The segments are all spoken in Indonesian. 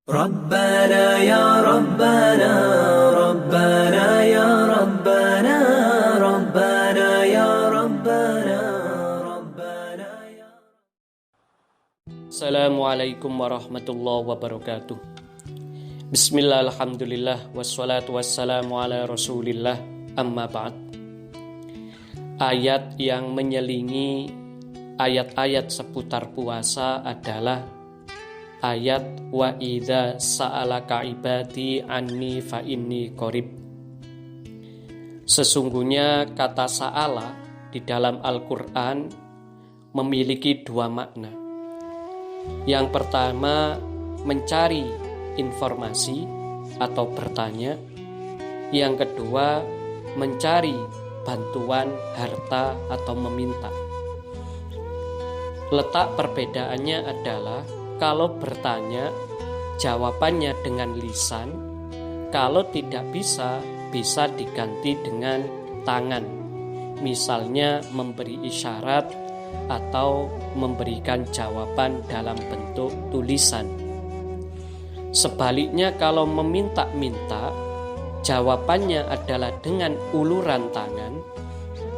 ربنا يا ربنا ربنا يا ربنا ربنا يا ربنا ربنا يا Assalamualaikum warahmatullahi wabarakatuh. Bismillah, alhamdulillah, wassalatu wassalamu ala rasulillah, amma ba'd. Ayat yang menyelingi ayat-ayat seputar puasa adalah ayat wa idza sa'alaka ibadi anni fa inni qarib. Sesungguhnya kata sa'ala di dalam Al-Qur'an memiliki dua makna. Yang pertama, mencari informasi atau bertanya. Yang kedua, mencari bantuan, harta, atau meminta. Letak perbedaannya adalah kalau bertanya, jawabannya dengan lisan. Kalau tidak bisa diganti dengan tangan. Misalnya memberi isyarat atau memberikan jawaban dalam bentuk tulisan. Sebaliknya kalau meminta-minta, jawabannya adalah dengan uluran tangan.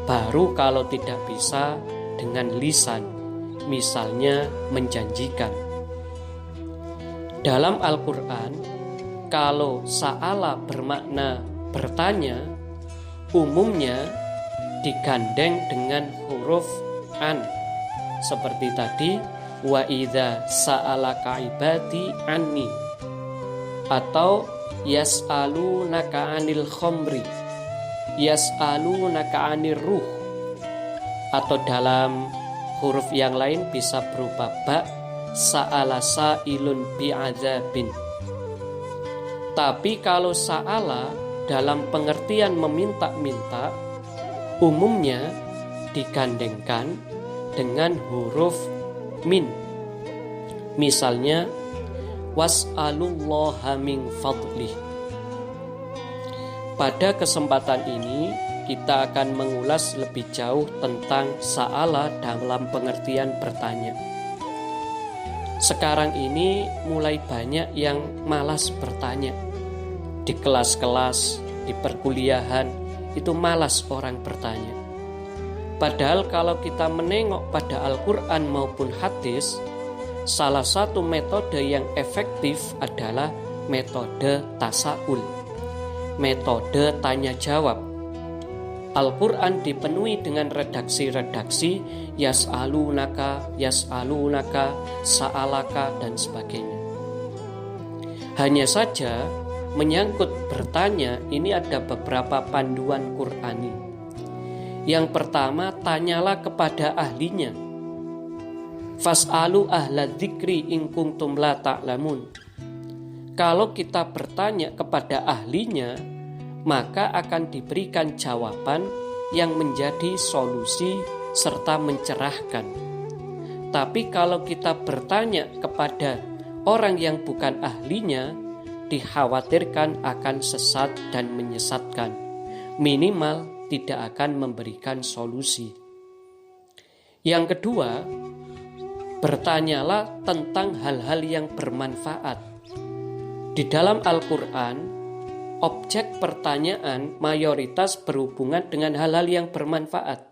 Baru kalau tidak bisa dengan lisan, misalnya menjanjikan. Dalam Al-Quran, kalau sa'ala bermakna bertanya, umumnya digandeng dengan huruf an. Seperti tadi, wa idza sa'alaka ibadi anni, atau yas'alunaka 'anil khamri, yas'alunaka 'anir ruh, atau dalam huruf yang lain bisa berupa ba, sa'ala sa'ilun bi'adzabin. Tapi kalau sa'ala dalam pengertian meminta-minta, umumnya digandengkan dengan huruf min. Misalnya was'alullaha min fadlih. Pada kesempatan ini kita akan mengulas lebih jauh tentang sa'ala dalam pengertian bertanya. Sekarang ini mulai banyak yang malas bertanya. Di kelas-kelas, di perkuliahan, itu malas orang bertanya. Padahal kalau kita menengok pada Al-Quran maupun hadis, salah satu metode yang efektif adalah metode tasa'ul, metode tanya jawab. Al-Quran dipenuhi dengan redaksi-redaksi yas'alunaka, sa'alaka, dan sebagainya. Hanya saja menyangkut bertanya ini ada beberapa panduan Qur'ani. Yang pertama, tanyalah kepada ahlinya. Fas'alu ahla dzikri in kuntum la ta'lamun. Kalau kita bertanya kepada ahlinya, maka akan diberikan jawaban yang menjadi solusi serta mencerahkan. Tapi kalau kita bertanya kepada orang yang bukan ahlinya, dikhawatirkan akan sesat dan menyesatkan. Minimal tidak akan memberikan solusi. Yang kedua, bertanyalah tentang hal-hal yang bermanfaat. Di dalam Al-Quran, objek pertanyaan mayoritas berhubungan dengan hal-hal yang bermanfaat.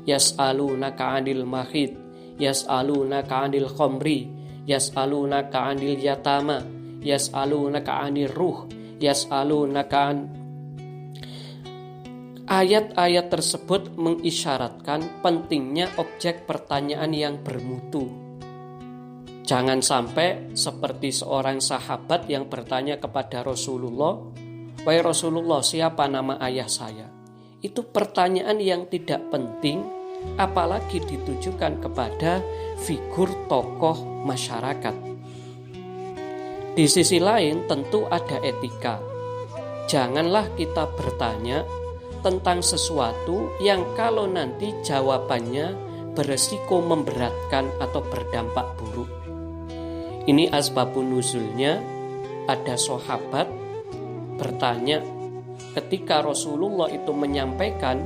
Yas'alunaka 'anil mahid, yas'alunaka 'anil khamri, yas'alunaka 'anil yatama, yas'alunaka 'anil ruh, yas'alunaka an. Ayat-ayat tersebut mengisyaratkan pentingnya objek pertanyaan yang bermutu. Jangan sampai seperti seorang sahabat yang bertanya kepada Rasulullah, "Wahai Rasulullah, siapa nama ayah saya?" Itu pertanyaan yang tidak penting, apalagi ditujukan kepada figur tokoh masyarakat. Di sisi lain tentu ada etika. Janganlah kita bertanya tentang sesuatu yang kalau nanti jawabannya beresiko memberatkan atau berdampak buruk. Ini asbabun nuzulnya. Ada sahabat bertanya ketika Rasulullah itu menyampaikan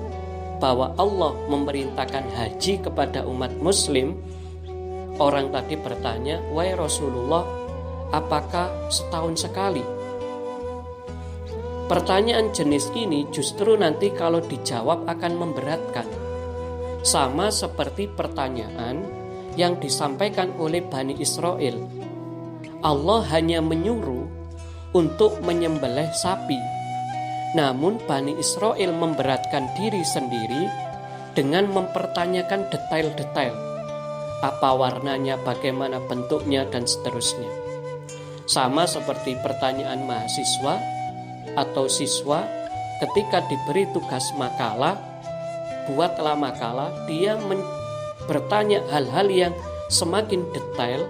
bahwa Allah memerintahkan haji kepada umat muslim, orang tadi bertanya, "Wahai Rasulullah, apakah setahun sekali? Pertanyaan jenis ini justru nanti kalau dijawab akan memberatkan. Sama seperti pertanyaan yang disampaikan oleh Bani Israel. Allah hanya menyuruh untuk menyembelih sapi. Namun Bani Israel memberatkan diri sendiri dengan mempertanyakan detail-detail. Apa warnanya, bagaimana bentuknya, dan seterusnya. Sama seperti pertanyaan mahasiswa atau siswa ketika diberi tugas makalah, buatlah makalah, dia bertanya hal-hal yang semakin detail,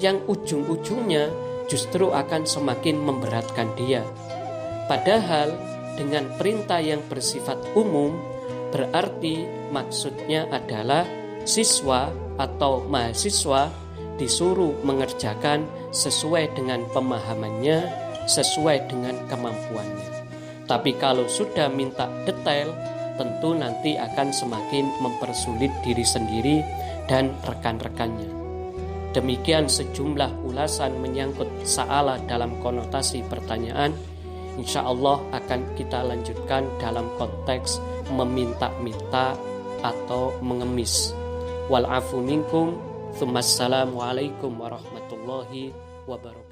yang ujung-ujungnya justru akan semakin memberatkan dia. Padahal dengan perintah yang bersifat umum, berarti maksudnya adalah siswa atau mahasiswa disuruh mengerjakan sesuai dengan pemahamannya, sesuai dengan kemampuannya. Tapi kalau sudah minta detail, tentu nanti akan semakin mempersulit diri sendiri dan rekan-rekannya. Demikian sejumlah ulasan menyangkut sa'ala dalam konotasi pertanyaan. Insya Allah akan kita lanjutkan dalam konteks meminta-minta atau mengemis. Wal afu minkum. Assalamualaikum warahmatullahi wabarakatuh.